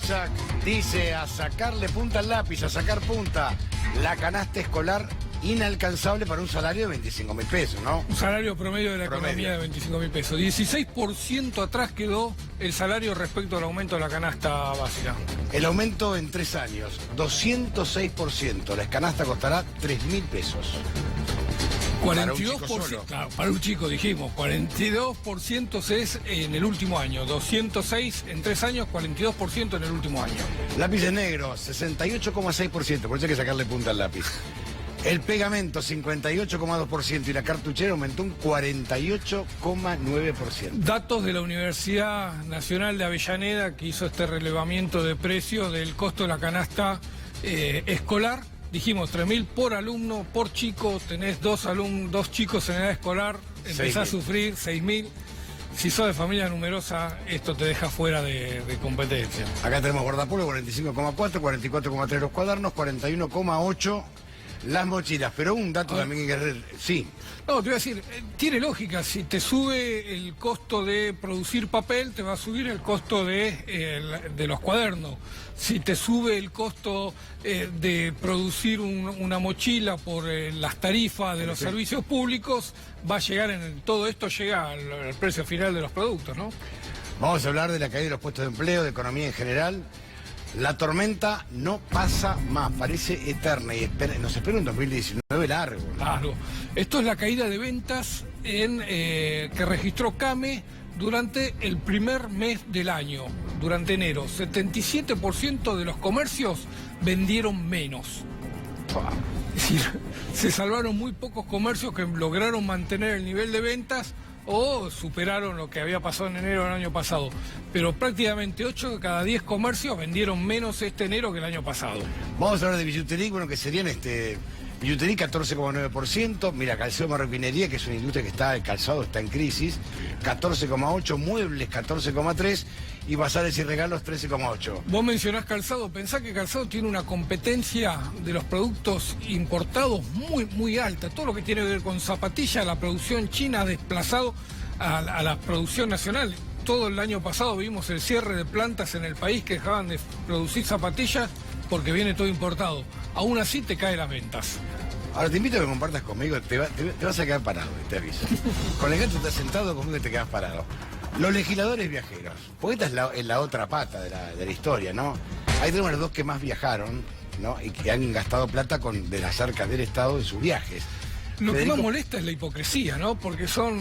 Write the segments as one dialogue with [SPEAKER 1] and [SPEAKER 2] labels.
[SPEAKER 1] Rorschach dice a sacarle punta al lápiz, a sacar punta. La canasta escolar inalcanzable para un salario de 25.000 pesos, ¿no?
[SPEAKER 2] Un salario promedio de la economía de 25.000 pesos. 16% atrás quedó el salario respecto al aumento de la canasta básica.
[SPEAKER 1] El aumento en 3 años, 206%. La canasta costará 3.000 pesos.
[SPEAKER 2] 42%, claro, para un chico dijimos, 42% es en el último año, 206 en 3 años, 42% en el último año.
[SPEAKER 1] Lápices negros, 68,6%, por eso hay que sacarle punta al lápiz. El pegamento, 58,2%, y la cartuchera aumentó un 48,9%.
[SPEAKER 2] Datos de la Universidad Nacional de Avellaneda, que hizo este relevamiento de precios del costo de la canasta escolar. Dijimos 3.000 por alumno, por chico, tenés dos chicos en edad escolar, empezás a sufrir 6.000. Si sos de familia numerosa, esto te deja fuera de competencia.
[SPEAKER 1] Acá tenemos guardapolvo, 45,4, 44,3 los cuadernos, 41,8 las mochilas. Pero un dato también que querer, sí.
[SPEAKER 2] No, te voy a decir, tiene lógica, si te sube el costo de producir papel, te va a subir el costo de los cuadernos. Si te sube el costo de producir una mochila por las tarifas de los servicios públicos, va a llegar todo esto llega al precio final de los productos, ¿no?
[SPEAKER 1] Vamos a hablar de la caída de los puestos de empleo, de economía en general. La tormenta no pasa más, parece eterna y nos espera un 2019 largo, ¿no?
[SPEAKER 2] Claro. Esto es la caída de ventas que registró CAME durante el primer mes del año, durante enero. 77% de los comercios vendieron menos. Es decir, se salvaron muy pocos comercios que lograron mantener el nivel de ventas o superaron lo que había pasado en enero del año pasado. Pero prácticamente 8 de cada 10 comercios vendieron menos este enero que el año pasado.
[SPEAKER 1] Vamos a hablar de billutería, bueno, que serían billutería 14,9%, mira, calzado de marroquinería, que es una industria que el calzado está en crisis, 14,8%, muebles 14,3%, y bazares y regalos 13,8%.
[SPEAKER 2] Vos mencionás calzado, pensá que calzado tiene una competencia de los productos importados muy, muy alta. Todo lo que tiene que ver con zapatillas, la producción china ha desplazado a la producción nacional. Todo el año pasado vimos el cierre de plantas en el país que dejaban de producir zapatillas porque viene todo importado. Aún así te caen las ventas.
[SPEAKER 1] Ahora te invito a que compartas conmigo, te vas a quedar parado, te aviso. Con el gato estás sentado, conmigo te quedas parado. Los legisladores viajeros, porque esta es la otra pata de la historia, ¿no? Ahí tenemos los dos que más viajaron, ¿no? Y que han gastado plata de las arcas del Estado en sus viajes.
[SPEAKER 2] Lo que más molesta es la hipocresía, ¿no? Porque son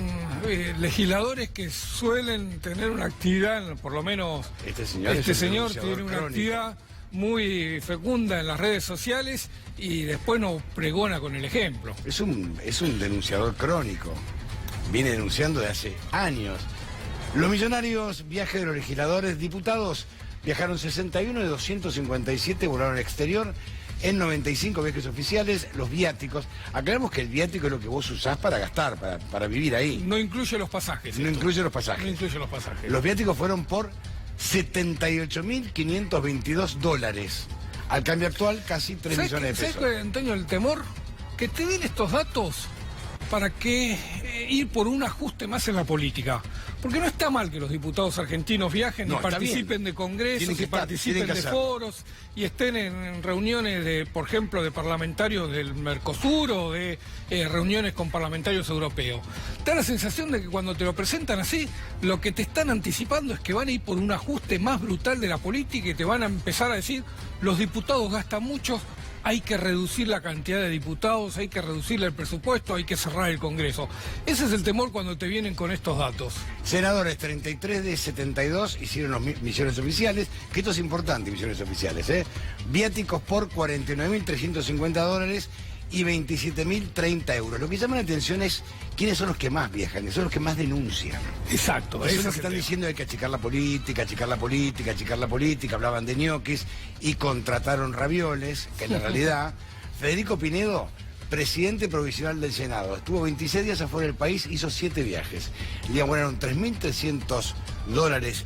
[SPEAKER 2] legisladores que suelen tener una actividad, por lo menos este señor tiene una actividad muy fecunda en las redes sociales y después nos pregona con el ejemplo.
[SPEAKER 1] Es un denunciador crónico, viene denunciando de hace años. Los millonarios viajes de los legisladores, diputados, viajaron 61 de 257, volaron al exterior. En 95 viajes oficiales, los viáticos. Aclaramos que el viático es lo que vos usás para gastar, para vivir ahí.
[SPEAKER 2] No incluye los pasajes.
[SPEAKER 1] No incluye los pasajes.
[SPEAKER 2] No incluye los pasajes.
[SPEAKER 1] Los viáticos fueron por $78.522. Al cambio actual, casi 3 millones de pesos.
[SPEAKER 2] ¿Sabes, Antonio, el temor? Que te den estos datos para que ir por un ajuste más en la política. Porque no está mal que los diputados argentinos viajen y participen de congresos y participen de foros y estén en reuniones por ejemplo, de parlamentarios del Mercosur o de reuniones con parlamentarios europeos. Da la sensación de que cuando te lo presentan así, lo que te están anticipando es que van a ir por un ajuste más brutal de la política y te van a empezar a decir, los diputados gastan mucho, hay que reducir la cantidad de diputados, hay que reducirle el presupuesto, hay que cerrar el Congreso. Ese es el temor cuando te vienen con estos datos.
[SPEAKER 1] Senadores, 33 de 72 hicieron los misiones oficiales, que esto es importante, misiones oficiales, ¿eh? Viáticos por $49.350 y 27.030 euros. Lo que llama la atención es quiénes son los que más viajan, son los que más denuncian.
[SPEAKER 2] Exacto.
[SPEAKER 1] Esos son los que están diciendo hay que achicar la política, achicar la política, achicar la política, hablaban de ñoquis y contrataron ravioles, que en la realidad, Federico Pinedo, presidente provisional del Senado, estuvo 26 días afuera del país, hizo 7 viajes. Le abonaron $3.300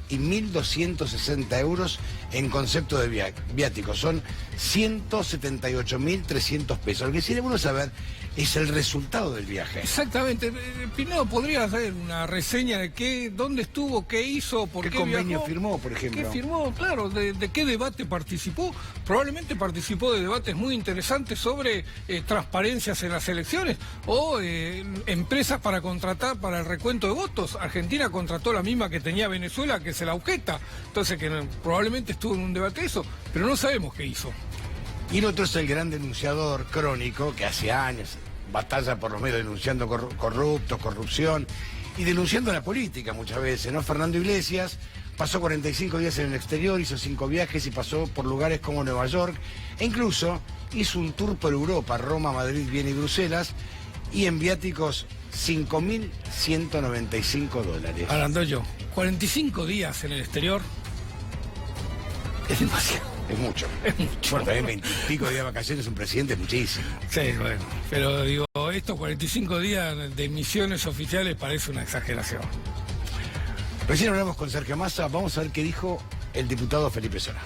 [SPEAKER 1] y 1.260 euros en concepto de viáticos. Son 178.300 pesos. Lo que sí es bueno saber es el resultado del viaje.
[SPEAKER 2] Exactamente. Pinedo, ¿podría hacer una reseña de dónde estuvo, qué hizo, por qué
[SPEAKER 1] convenio
[SPEAKER 2] viajó?
[SPEAKER 1] firmó, por ejemplo?
[SPEAKER 2] ¿Qué firmó? Claro, de qué debate participó. Probablemente participó de debates muy interesantes sobre transparencias en las elecciones o empresas para contratar para el recuento de votos. Argentina contrató la misma que tenía Venezuela, que es el Auqueta. Entonces, que probablemente estuvo en un debate de eso, pero no sabemos qué hizo.
[SPEAKER 1] Y el otro es el gran denunciador crónico que hace años batalla por los medios denunciando corruptos, corrupción y denunciando la política muchas veces, ¿no? Fernando Iglesias pasó 45 días en el exterior, hizo 5 viajes y pasó por lugares como Nueva York e incluso hizo un tour por Europa, Roma, Madrid, Viena y Bruselas, y en viáticos $5.195.
[SPEAKER 2] Hablando yo, 45 días en el exterior es demasiado.
[SPEAKER 1] Es mucho.
[SPEAKER 2] Es mucho.
[SPEAKER 1] Bueno, también 20 y pico días de vacaciones, un presidente es muchísimo.
[SPEAKER 2] Sí, bueno. Pero digo, estos 45 días de misiones oficiales parece una exageración.
[SPEAKER 1] Recién hablamos con Sergio Massa, vamos a ver qué dijo el diputado Felipe Solá.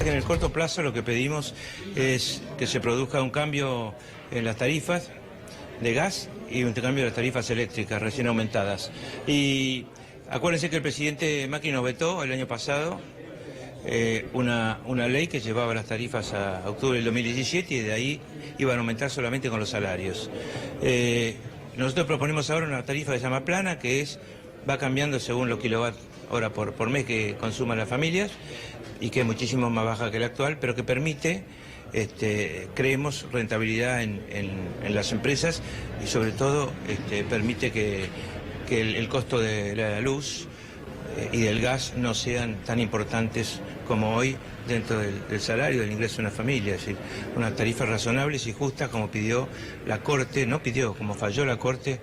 [SPEAKER 3] En el corto plazo lo que pedimos es que se produzca un cambio en las tarifas de gas y un cambio de las tarifas eléctricas recién aumentadas. Y acuérdense que el presidente Macri nos vetó el año pasado una ley que llevaba las tarifas a octubre del 2017 y de ahí iban a aumentar solamente con los salarios. Nosotros proponemos ahora una tarifa que se llama plana, que va cambiando según los kilowatt hora por mes que consuman las familias y que es muchísimo más baja que la actual, pero que permite, creemos, rentabilidad en las empresas y sobre todo permite que el costo de la luz y del gas no sean tan importantes como hoy dentro del salario, del ingreso de una familia. Es decir, unas tarifas razonables y justas como pidió la Corte, no pidió, como falló la Corte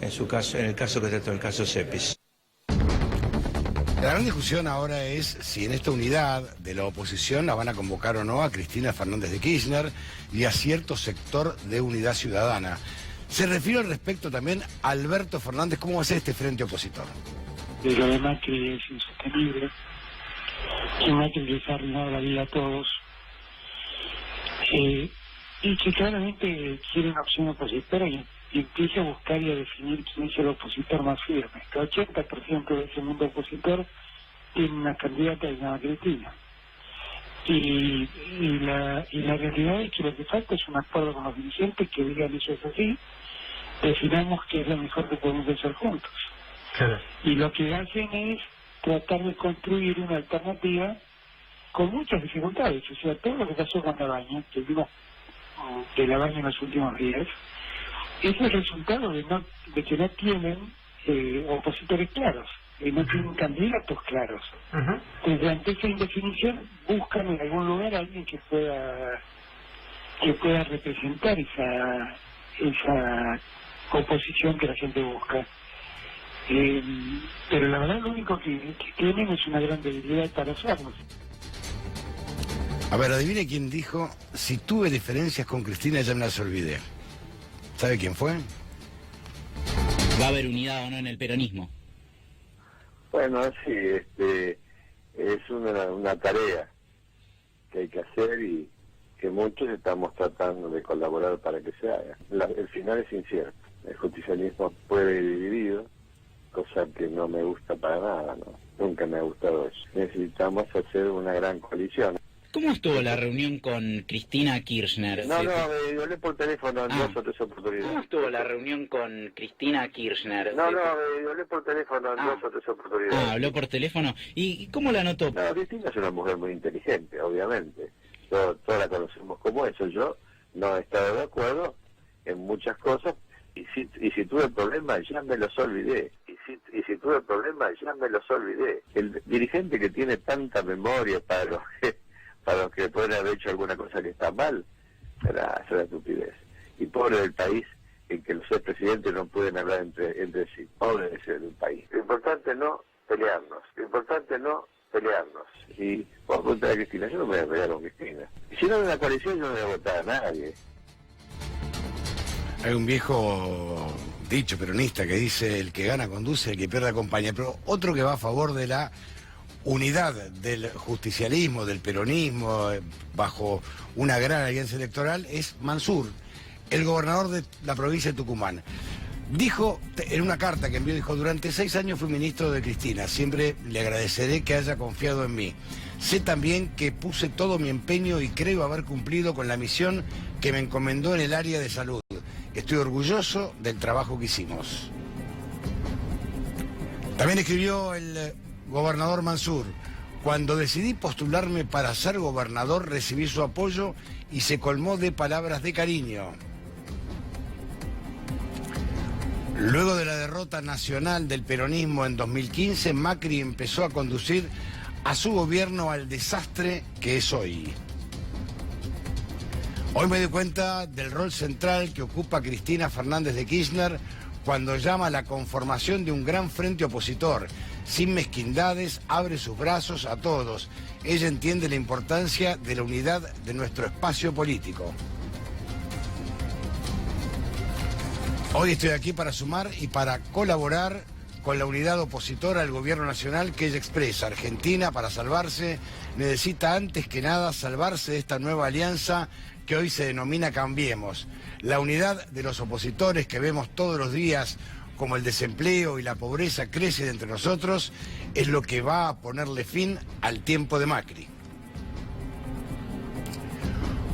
[SPEAKER 3] en su caso, en el caso que trató, el caso Cepis.
[SPEAKER 1] La gran discusión ahora es si en esta unidad de la oposición la van a convocar o no a Cristina Fernández de Kirchner y a cierto sector de Unidad Ciudadana. Se refiere al respecto también a Alberto Fernández, ¿cómo va a ser este frente opositor?
[SPEAKER 4] De lo de Macri es insostenible, que Macri les ha arruinado la vida a todos, y que claramente quiere una opción opositora y empieza a buscar y a definir quién es el opositor más firme. El 80% de ese mundo opositor tiene una candidata que se llama Cristina. Y la realidad es que lo que falta es un acuerdo con los dirigentes que digan eso es así, definamos qué es lo mejor que podemos hacer juntos. Claro. Y lo que hacen es tratar de construir una alternativa con muchas dificultades. O sea, todo lo que pasó con Labaña, que vimos de Labaña en los últimos días, es el resultado de que no tienen opositores claros, no tienen candidatos claros. Entonces, ante esa indefinición, buscan en algún lugar a alguien que pueda representar esa oposición que la gente busca. Pero la verdad lo único que tienen es una gran debilidad para hacerlo.
[SPEAKER 1] A ver, adivine quién dijo, si tuve diferencias con Cristina ya me las olvidé. ¿Sabe quién fue?
[SPEAKER 5] ¿Va a haber unidad o no en el peronismo?
[SPEAKER 6] Bueno, sí, es una tarea que hay que hacer y que muchos estamos tratando de colaborar para que se haga. El final es incierto. El justicialismo puede ir dividido, cosa que no me gusta para nada, ¿no? Nunca me ha gustado eso. Necesitamos hacer una gran coalición.
[SPEAKER 5] ¿Cómo estuvo la reunión con Cristina Kirchner?
[SPEAKER 6] No, yo hablé por teléfono en 2 o 3 oportunidades.
[SPEAKER 5] ¿Cómo estuvo la reunión con Cristina Kirchner?
[SPEAKER 6] No, yo hablé por teléfono en 2 o 3 oportunidades.
[SPEAKER 5] Habló por teléfono. ¿Y cómo la notó?
[SPEAKER 6] No, Cristina es una mujer muy inteligente, obviamente. Todos la conocemos como eso. Yo no he estado de acuerdo en muchas cosas y si tuve problemas ya me los olvidé. Y si tuve problemas ya me los olvidé. El dirigente que tiene tanta memoria para los que pueden haber hecho alguna cosa que está mal, será estupidez. Y pobre del país en que los expresidentes no pueden hablar entre sí. Pobre de ser un país. Lo importante no pelearnos. Y vamos a preguntar a Cristina, yo no me voy a pelear con Cristina. Y si no hay una coalición yo no voy a votar a nadie.
[SPEAKER 1] Hay un viejo dicho peronista que dice, el que gana conduce, el que pierde acompaña. Pero otro que va a favor de la unidad del justicialismo, del peronismo, bajo una gran alianza electoral, es Mansur, el gobernador de la provincia de Tucumán. Dijo, en una carta que envió, dijo, durante 6 años fui ministro de Cristina, siempre le agradeceré que haya confiado en mí. Sé también que puse todo mi empeño y creo haber cumplido con la misión que me encomendó en el área de salud. Estoy orgulloso del trabajo que hicimos. También escribió el gobernador Mansur, cuando decidí postularme para ser gobernador recibí su apoyo y se colmó de palabras de cariño. Luego de la derrota nacional del peronismo en 2015, Macri empezó a conducir a su gobierno al desastre que es hoy. Hoy me doy cuenta del rol central que ocupa Cristina Fernández de Kirchner cuando llama a la conformación de un gran frente opositor. Sin mezquindades, abre sus brazos a todos. Ella entiende la importancia de la unidad de nuestro espacio político. Hoy estoy aquí para sumar y para colaborar con la unidad opositora al gobierno nacional que ella expresa. Argentina, para salvarse, necesita antes que nada salvarse de esta nueva alianza que hoy se denomina Cambiemos. La unidad de los opositores que vemos todos los días como el desempleo y la pobreza crece de entre nosotros es lo que va a ponerle fin al tiempo de Macri.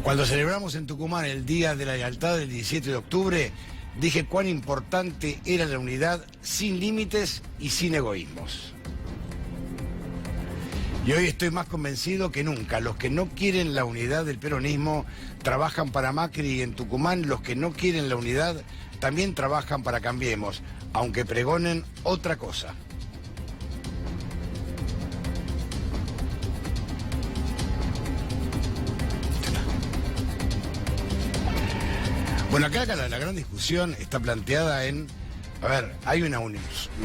[SPEAKER 1] Cuando celebramos en Tucumán el Día de la Lealtad del 17 de octubre, dije cuán importante era la unidad sin límites y sin egoísmos. Y hoy estoy más convencido que nunca. Los que no quieren la unidad del peronismo trabajan para Macri y en Tucumán los que no quieren la unidad también trabajan para Cambiemos, aunque pregonen otra cosa. Bueno, acá la gran discusión está planteada en... A ver, hay una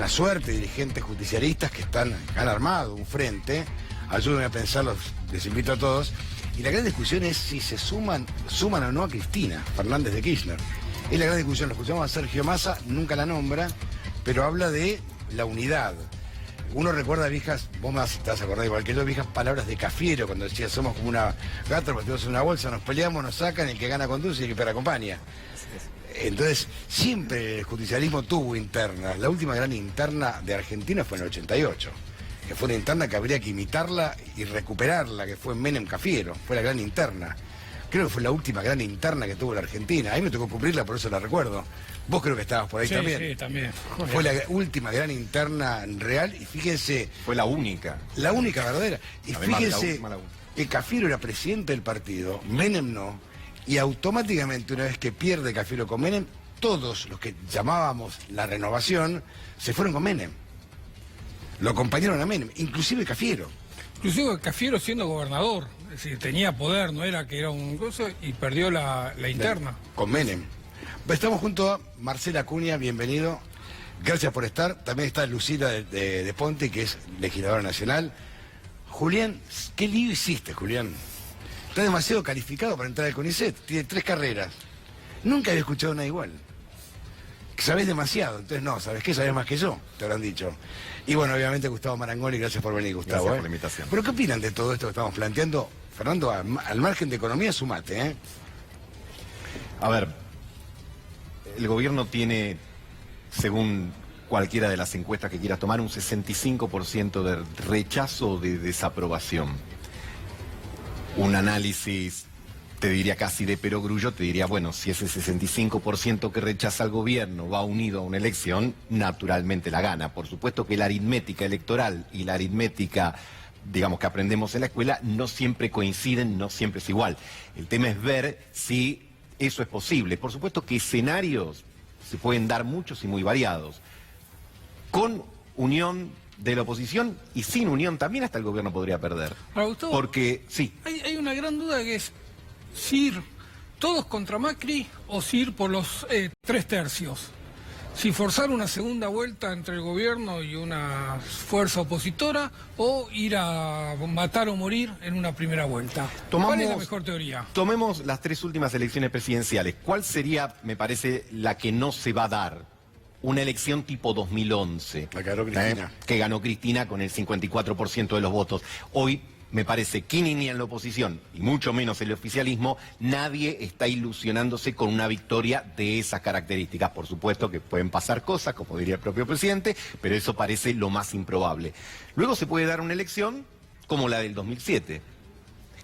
[SPEAKER 1] suerte de dirigentes justicialistas que han armado un frente, ayúdenme a pensarlos, les invito a todos, y la gran discusión es si se suman o no a Cristina Fernández de Kirchner. Es la gran discusión, lo escuchamos a Sergio Massa, nunca la nombra, pero habla de la unidad. Uno recuerda viejas, vos más te vas a acordar igual que yo, viejas palabras de Cafiero, cuando decía somos como una gata, metemos en una bolsa, nos peleamos, nos sacan, el que gana conduce y el que pierde acompaña. Entonces, siempre el justicialismo tuvo internas. La última gran interna de Argentina fue en el 88, que fue una interna que habría que imitarla y recuperarla, que fue Menem Cafiero, fue la gran interna. Creo que fue la última gran interna que tuvo la Argentina. A mí me tocó cumplirla, por eso la recuerdo. Vos creo que estabas por ahí también.
[SPEAKER 2] Sí, también.
[SPEAKER 1] Fue la última gran interna real y fíjense...
[SPEAKER 7] Fue la única.
[SPEAKER 1] La única verdadera. Y
[SPEAKER 7] además,
[SPEAKER 1] fíjense que Cafiero era presidente del partido, Menem no. Y automáticamente, una vez que pierde Cafiero con Menem, todos los que llamábamos la renovación se fueron con Menem. Lo acompañaron a Menem, inclusive Cafiero.
[SPEAKER 2] Inclusive Cafiero siendo gobernador, es decir, tenía poder, no era que era un cosa, y perdió la interna.
[SPEAKER 1] Con Menem. Estamos junto a Marcela Acuña, bienvenido. Gracias por estar. También está Lucila de Ponte, que es legisladora nacional. Julián, ¿qué lío hiciste, Julián? Está demasiado calificado para entrar al CONICET, tiene 3 carreras. Nunca había escuchado nada igual. Sabés demasiado, entonces no, ¿sabés qué? Sabés más que yo, te habrán dicho. Y bueno, obviamente Gustavo Marangoni, gracias por venir, Gustavo.
[SPEAKER 7] Gracias por la invitación.
[SPEAKER 1] Pero ¿qué opinan de todo esto que estamos planteando? Fernando, al margen de economía, sumate, ¿eh?
[SPEAKER 7] A ver, el gobierno tiene, según cualquiera de las encuestas que quieras tomar, un 65% de rechazo o de desaprobación. Un análisis, te diría casi de perogrullo, te diría, bueno, si ese 65% que rechaza al gobierno va unido a una elección, naturalmente la gana. Por supuesto que la aritmética electoral y la aritmética, digamos, que aprendemos en la escuela, no siempre coinciden, no siempre es igual. El tema es ver si eso es posible. Por supuesto que escenarios se pueden dar muchos y muy variados. Con unión de la oposición y sin unión también hasta el gobierno podría perder.
[SPEAKER 2] Ahora, Gustavo,
[SPEAKER 7] porque, sí.
[SPEAKER 2] Hay una gran duda que es si ir todos contra Macri o si ir por los 3/3. Si forzar una segunda vuelta entre el gobierno y una fuerza opositora o ir a matar o morir en una primera vuelta. ¿Cuál es la mejor teoría?
[SPEAKER 7] Tomemos las 3 últimas elecciones presidenciales. ¿Cuál sería, me parece, la que no se va a dar? Una elección tipo 2011.
[SPEAKER 1] La ganó Cristina.
[SPEAKER 7] Que ganó Cristina con el 54% de los votos. Hoy me parece que ni en la oposición, y mucho menos el oficialismo, nadie está ilusionándose con una victoria de esas características. Por supuesto que pueden pasar cosas, como diría el propio presidente, pero eso parece lo más improbable. Luego se puede dar una elección como la del 2007.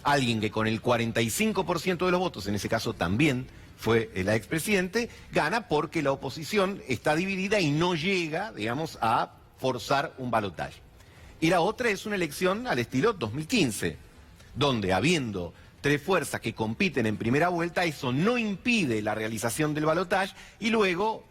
[SPEAKER 7] Alguien que con el 45% de los votos, en ese caso también fue el expresidente, gana porque la oposición está dividida y no llega, digamos, a forzar un balotaje. Y la otra es una elección al estilo 2015, donde habiendo tres fuerzas que compiten en primera vuelta, eso no impide la realización del balotaje y luego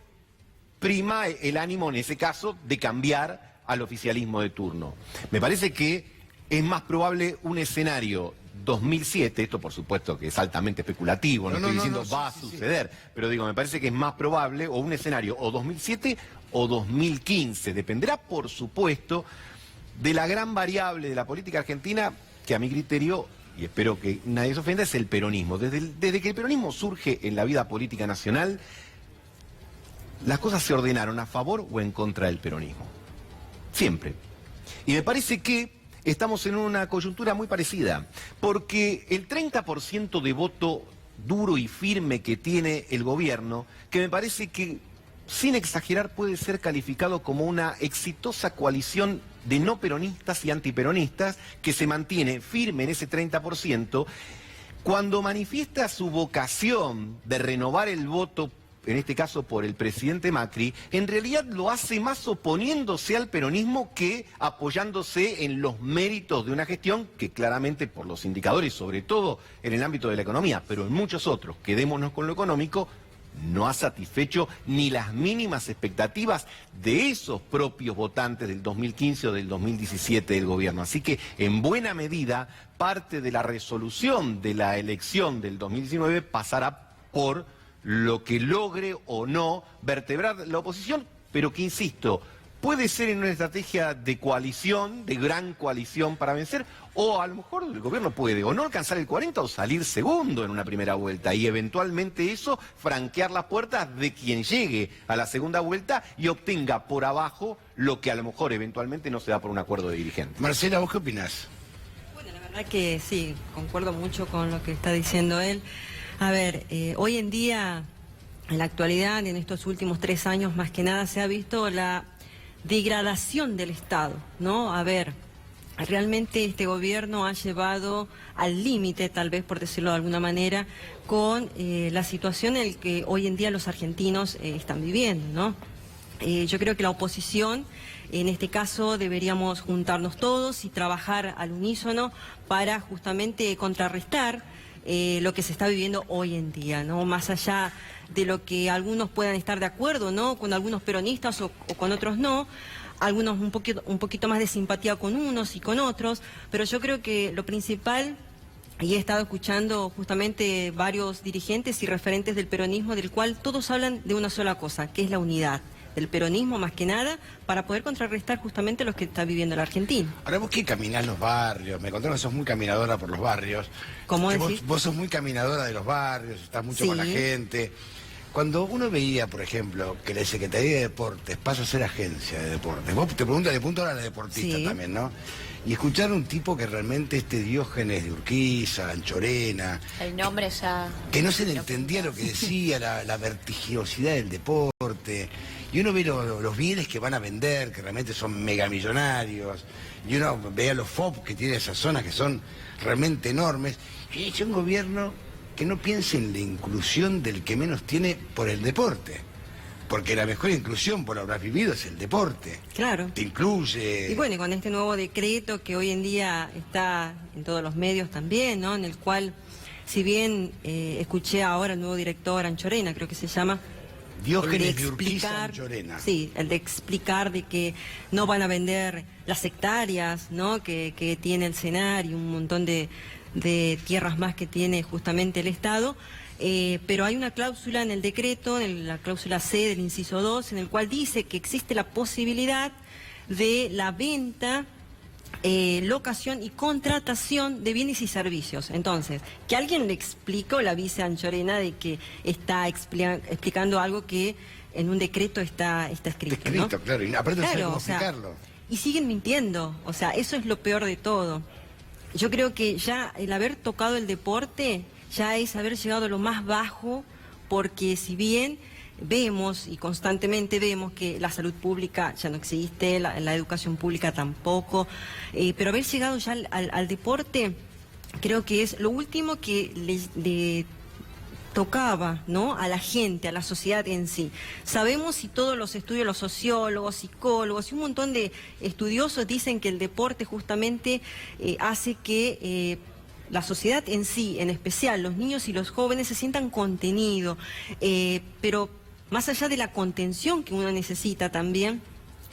[SPEAKER 7] prima el ánimo, en ese caso, de cambiar al oficialismo de turno. Me parece que es más probable un escenario 2007, esto por supuesto que es altamente especulativo, no estoy diciendo va a suceder, pero digo, me parece que es más probable o un escenario o 2007 o 2015, dependerá por supuesto de la gran variable de la política argentina, que a mi criterio, y espero que nadie se ofenda, es el peronismo. Desde que el peronismo surge en la vida política nacional, las cosas se ordenaron a favor o en contra del peronismo. Siempre. Y me parece que estamos en una coyuntura muy parecida, porque el 30% de voto duro y firme que tiene el gobierno, que me parece que, sin exagerar, puede ser calificado como una exitosa coalición de no peronistas y antiperonistas que se mantiene firme en ese 30%, cuando manifiesta su vocación de renovar el voto, en este caso por el presidente Macri, en realidad lo hace más oponiéndose al peronismo que apoyándose en los méritos de una gestión que claramente por los indicadores, sobre todo en el ámbito de la economía, pero en muchos otros, quedémonos con lo económico, no ha satisfecho ni las mínimas expectativas de esos propios votantes del 2015 o del 2017 del gobierno. Así que, en buena medida, parte de la resolución de la elección del 2019 pasará por lo que logre o no vertebrar la oposición, pero que, insisto, puede ser en una estrategia de coalición, de gran coalición para vencer, o a lo mejor el gobierno puede o no alcanzar el 40 o salir segundo en una primera vuelta y eventualmente eso franquear las puertas de quien llegue a la segunda vuelta y obtenga por abajo lo que a lo mejor eventualmente no se da por un acuerdo de dirigentes.
[SPEAKER 1] Marcela, ¿vos qué opinás?
[SPEAKER 8] Bueno, la verdad que sí, concuerdo mucho con lo que está diciendo él. A ver, hoy en día, en la actualidad, en estos últimos 3 años más que nada, se ha visto la degradación del Estado, ¿no? A ver, realmente este gobierno ha llevado al límite, tal vez por decirlo de alguna manera, con la situación en la que hoy en día los argentinos están viviendo, ¿no? Yo creo que la oposición, en este caso, deberíamos juntarnos todos y trabajar al unísono para justamente contrarrestar lo que se está viviendo hoy en día, ¿no? Más allá de lo que algunos puedan estar de acuerdo, ¿no? Con algunos peronistas o con otros no, algunos un poquito más de simpatía con unos y con otros, pero yo creo que lo principal, y he estado escuchando justamente varios dirigentes y referentes del peronismo, del cual todos hablan de una sola cosa, que es la unidad del peronismo más que nada, para poder contrarrestar justamente lo que está viviendo la Argentina.
[SPEAKER 1] Ahora vos que caminás los barrios, me contaron que sos muy caminadora por los barrios.
[SPEAKER 8] ¿Cómo decís?
[SPEAKER 1] Vos sos muy caminadora de los barrios, estás mucho con la gente. Cuando uno veía, por ejemplo, que la Secretaría de Deportes pasa a ser agencia de deportes, vos te preguntas de punto ahora la deportista también, ¿no? Y escuchar a un tipo que realmente Diógenes de Urquiza, Anchorena...
[SPEAKER 9] El nombre ya...
[SPEAKER 1] Que no se le entendía lo que decía, la vertiginosidad del deporte. Y uno ve los bienes que van a vender, que realmente son megamillonarios. Y uno ve a los FOB que tiene esas zonas que son realmente enormes. Y es un gobierno que no piense en la inclusión del que menos tiene por el deporte. Porque la mejor inclusión, por lo que habrás vivido, es el deporte.
[SPEAKER 8] Claro.
[SPEAKER 1] Te incluye...
[SPEAKER 8] Y bueno, y con este nuevo decreto que hoy en día está en todos los medios también, ¿no? En el cual, si bien escuché ahora al nuevo director Anchorena, creo que se llama...
[SPEAKER 1] Diógenes de Urquiza, Anchorena.
[SPEAKER 8] Sí, el de explicar de que no van a vender las hectáreas, ¿no? Que tiene el Senar y un montón de tierras más que tiene justamente el Estado. Pero hay una cláusula en el decreto, en la cláusula C del inciso 2, en el cual dice que existe la posibilidad de la venta, locación y contratación de bienes y servicios. Entonces, que alguien le explique o le avise a Anchorena de que está explicando algo que en un decreto está escrito, ¿no?
[SPEAKER 1] Claro, y aparte no sabe cómo explicarlo.
[SPEAKER 8] Y siguen mintiendo, o sea, eso es lo peor de todo. yo creo que ya el haber tocado el deporte ya es haber llegado a lo más bajo, porque si bien vemos y constantemente vemos que la salud pública ya no existe, la educación pública tampoco, pero haber llegado ya al deporte creo que es lo último que le tocaba, ¿no?, a la gente, a la sociedad en sí. Sabemos, y todos los estudios, los sociólogos, psicólogos y un montón de estudiosos dicen que el deporte justamente hace que la sociedad en sí, en especial los niños y los jóvenes, se sientan contenidos, pero más allá de la contención que uno necesita también,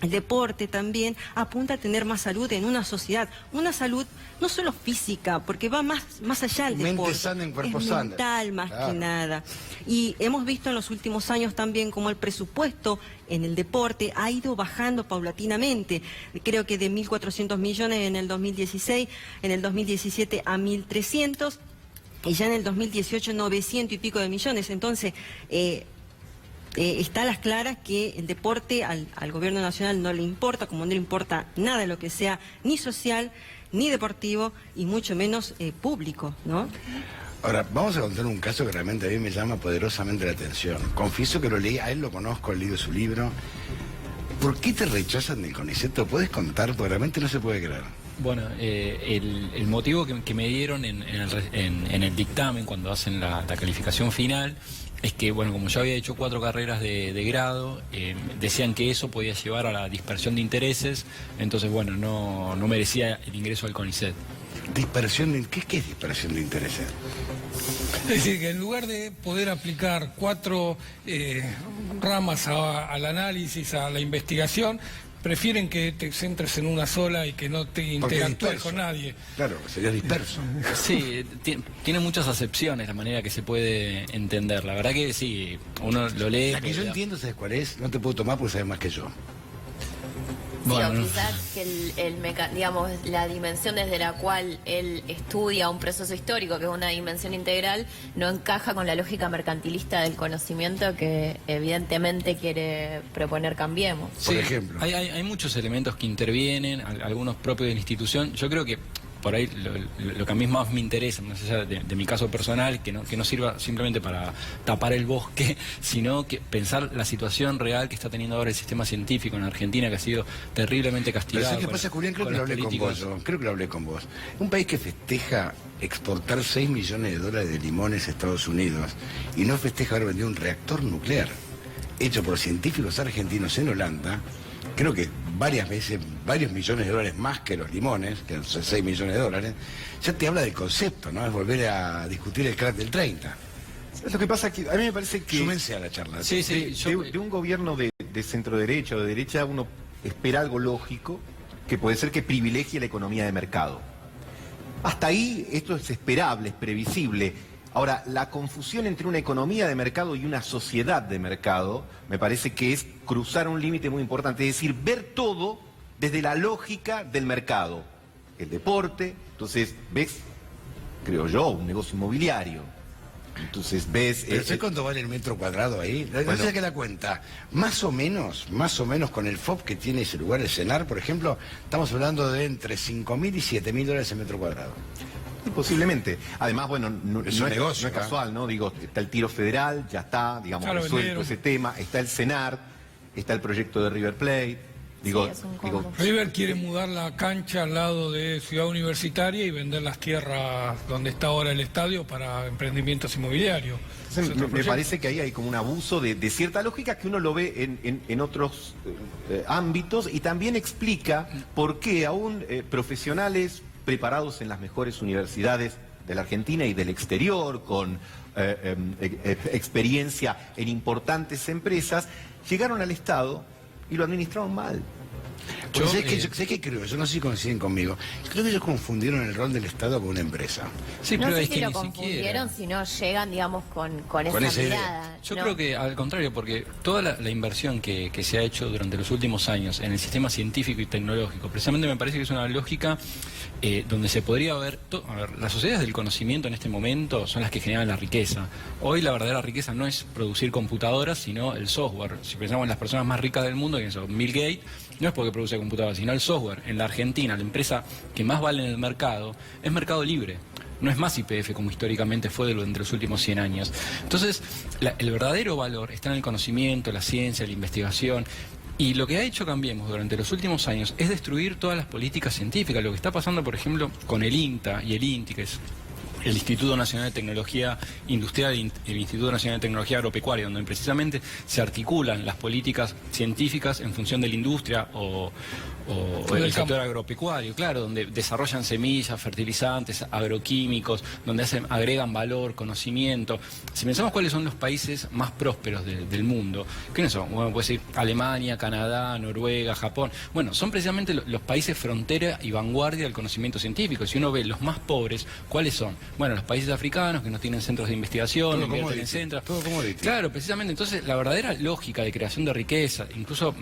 [SPEAKER 8] el deporte también apunta a tener más salud en una sociedad, una salud no solo física, porque va más allá del deporte.
[SPEAKER 1] Mente sana en cuerpo sano.
[SPEAKER 8] Mental más que nada. Y hemos visto en los últimos años también cómo el presupuesto en el deporte ha ido bajando paulatinamente. Creo que de 1.400 millones en el 2016, en el 2017 a 1.300 y ya en el 2018 900 y pico de millones. Entonces, está a las claras que el deporte al gobierno nacional no le importa, como no le importa nada de lo que sea ni social, ni deportivo, y mucho menos público, ¿no?
[SPEAKER 1] Ahora, vamos a contar un caso que realmente a mí me llama poderosamente la atención. Confieso que lo leí, a él lo conozco, he leído su libro. ¿Por qué te rechazan del CONICET? ¿Lo puedes contar? Porque realmente no se puede creer.
[SPEAKER 9] Bueno, el motivo que me dieron en el dictamen cuando hacen la calificación final es que, bueno, como yo había hecho 4 carreras de grado, decían que eso podía llevar a la dispersión de intereses, entonces, bueno, no merecía el ingreso al CONICET.
[SPEAKER 1] ¿Dispersión de qué es dispersión de intereses?
[SPEAKER 2] Es decir, que en lugar de poder aplicar 4 ramas al análisis, a la investigación, prefieren que te centres en una sola y que no te interactúes con nadie.
[SPEAKER 1] Claro, sería disperso.
[SPEAKER 9] Sí, tiene muchas acepciones la manera que se puede entender. La verdad que sí, uno lo lee.
[SPEAKER 1] La que yo entiendo, ¿sabes cuál es? No te puedo tomar porque sabes más que yo.
[SPEAKER 10] Bueno, sí, o quizás que digamos, la dimensión desde la cual él estudia un proceso histórico, que es una dimensión integral, no encaja con la lógica mercantilista del conocimiento que evidentemente quiere proponer Cambiemos.
[SPEAKER 9] Sí,
[SPEAKER 1] por ejemplo.
[SPEAKER 9] Hay muchos elementos que intervienen, algunos propios de la institución. Yo creo que por ahí lo que a mí más me interesa, más allá de mi caso personal, que no sirva simplemente para tapar el bosque, sino que pensar la situación real que está teniendo ahora el sistema científico en Argentina, que ha sido terriblemente castigado.
[SPEAKER 1] Pero ¿sabes qué pasa, Julián? Creo que lo hablé con vos. Creo que lo hablé con vos. Un país que festeja exportar $6 millones de limones a Estados Unidos y no festeja haber vendido un reactor nuclear hecho por científicos argentinos en Holanda, creo que varias veces, varios millones de dólares más que los limones, que son $6 millones, ya te habla del concepto, ¿no? Es volver a discutir el crack del 30.
[SPEAKER 7] Lo que pasa es que a mí me parece que...
[SPEAKER 1] Súmense a la charla.
[SPEAKER 9] Sí,
[SPEAKER 7] de un gobierno de centro derecha o de derecha uno espera algo lógico, que puede ser que privilegie la economía de mercado. Hasta ahí esto es esperable, es previsible. Ahora, la confusión entre una economía de mercado y una sociedad de mercado me parece que es cruzar un límite muy importante, es decir, ver todo desde la lógica del mercado. El deporte, entonces ves, creo yo, un negocio inmobiliario. Entonces ves...
[SPEAKER 1] ¿Pero sé cuánto vale el metro cuadrado ahí? No sé que la cuenta. Más o menos con el FOB que tiene ese lugar, el CENAR, por ejemplo, estamos hablando de entre $5.000 y $7.000 el metro cuadrado.
[SPEAKER 7] Sí, posiblemente. Además, bueno, no es casual, ¿no? Digo, está el tiro federal, ya está, digamos, resuelto ese tema, está el CENAR, está el proyecto de River Plate.
[SPEAKER 2] River quiere mudar la cancha al lado de Ciudad Universitaria y vender las tierras donde está ahora el estadio para emprendimientos inmobiliarios.
[SPEAKER 7] Me parece que ahí hay como un abuso de cierta lógica que uno lo ve en otros ámbitos, y también explica por qué aún profesionales preparados en las mejores universidades de la Argentina y del exterior, con experiencia en importantes empresas, llegaron al Estado y lo administraron mal.
[SPEAKER 1] ¿Sé qué creo? Yo no sé si coinciden conmigo. Creo que ellos confundieron el rol del Estado con una empresa.
[SPEAKER 10] Sí, no pero sé si lo confundieron, si no llegan, digamos, con esa mirada.
[SPEAKER 9] Yo creo que al contrario, porque toda la inversión que se ha hecho durante los últimos años en el sistema científico y tecnológico, precisamente me parece que es una lógica donde se podría ver... A ver, las sociedades del conocimiento en este momento son las que generan la riqueza. Hoy la verdadera riqueza no es producir computadoras, sino el software. Si pensamos en las personas más ricas del mundo, que son Bill Gates, no es porque produce computadora, sino el software, en la Argentina, la empresa que más vale en el mercado, es Mercado Libre. No es más YPF como históricamente fue durante los últimos 100 años. Entonces, el verdadero valor está en el conocimiento, la ciencia, la investigación. Y lo que ha hecho Cambiemos durante los últimos años es destruir todas las políticas científicas. Lo que está pasando, por ejemplo, con el INTA y el INTI, que es el Instituto Nacional de Tecnología Industrial y el Instituto Nacional de Tecnología Agropecuaria, donde precisamente se articulan las políticas científicas en función de la industria o el sector agropecuario, claro, donde desarrollan semillas, fertilizantes, agroquímicos, donde agregan valor, conocimiento. Si pensamos cuáles son los países más prósperos del mundo, ¿quiénes son? Bueno, puede ser Alemania, Canadá, Noruega, Japón. Bueno, son precisamente los países frontera y vanguardia del conocimiento científico. Si uno ve los más pobres, ¿cuáles son? Bueno, los países africanos que no tienen centros de investigación, no tienen centros. Claro, precisamente. Entonces, la verdadera lógica de creación de riqueza, incluso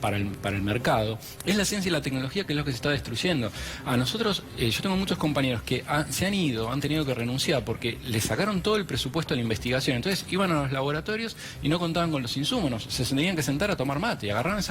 [SPEAKER 9] para el mercado, es la ciencia y la tecnología, que es lo que se está destruyendo. A nosotros, yo tengo muchos compañeros que se han ido, han tenido que renunciar porque le sacaron todo el presupuesto a la investigación. Entonces, iban a los laboratorios y no contaban con los insumos. Se tenían que sentar a tomar mate. Agarraron,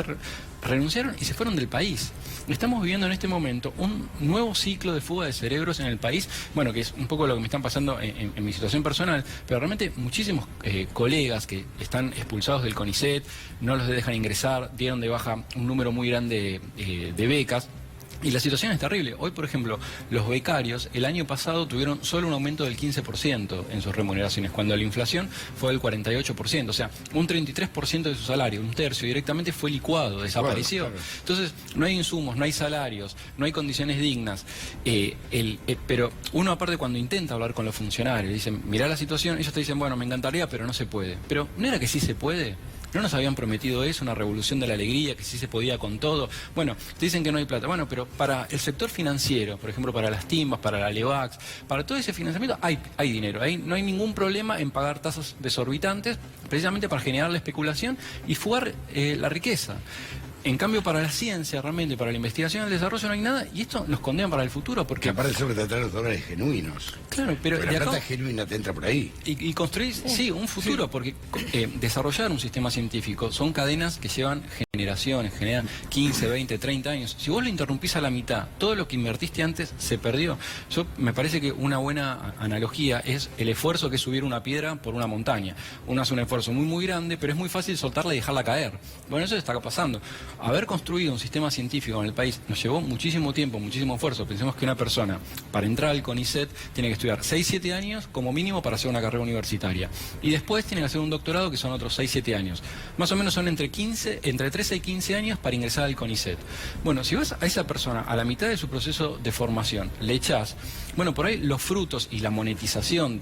[SPEAKER 9] renunciaron y se fueron del país. Estamos viviendo en este momento un nuevo ciclo de fuga de cerebros en el país, bueno, que es un poco lo que me están pasando en mi situación personal, pero realmente muchísimos colegas que están expulsados del CONICET, no los dejan ingresar, dieron de baja un número muy grande de becas. Y la situación es terrible. Hoy, por ejemplo, los becarios el año pasado tuvieron solo un aumento del 15% en sus remuneraciones, cuando la inflación fue del 48%. O sea, un 33% de su salario, un tercio directamente fue licuado, desapareció. Claro. Entonces, no hay insumos, no hay salarios, no hay condiciones dignas. Pero uno, aparte, cuando intenta hablar con los funcionarios, dicen, mirá la situación, ellos te dicen, bueno, me encantaría, pero no se puede. Pero, ¿no era que sí se puede? ¿No nos habían prometido eso, una revolución de la alegría, que sí se podía con todo? Bueno, te dicen que no hay plata. Bueno, pero para el sector financiero, por ejemplo, para las TIMBAS, para la LEVAX, para todo ese financiamiento hay dinero. Ahí no hay ningún problema en pagar tasas desorbitantes, precisamente para generar la especulación y fugar la riqueza. En cambio, para la ciencia, realmente, para la investigación y el desarrollo no hay nada, y esto nos condena para el futuro, porque...
[SPEAKER 1] Que aparte siempre te traen los dólares genuinos.
[SPEAKER 9] Claro, pero
[SPEAKER 1] la plata genuina te entra por ahí.
[SPEAKER 9] Y construir, sí, un futuro, porque desarrollar un sistema científico son cadenas que llevan generaciones, generan 15, 20, 30 años. Si vos lo interrumpís a la mitad, todo lo que invertiste antes se perdió. Me parece que una buena analogía es el esfuerzo que es subir una piedra por una montaña. Uno hace un esfuerzo muy, muy grande, pero es muy fácil soltarla y dejarla caer. Bueno, eso está pasando. Haber construido un sistema científico en el país nos llevó muchísimo tiempo, muchísimo esfuerzo. Pensemos que una persona, para entrar al CONICET, tiene que estudiar 6-7 años como mínimo para hacer una carrera universitaria. Y después tiene que hacer un doctorado, que son otros 6-7 años. Más o menos son entre 13 y 15 años para ingresar al CONICET. Bueno, si vas a esa persona a la mitad de su proceso de formación, le echás, bueno, por ahí los frutos y la monetización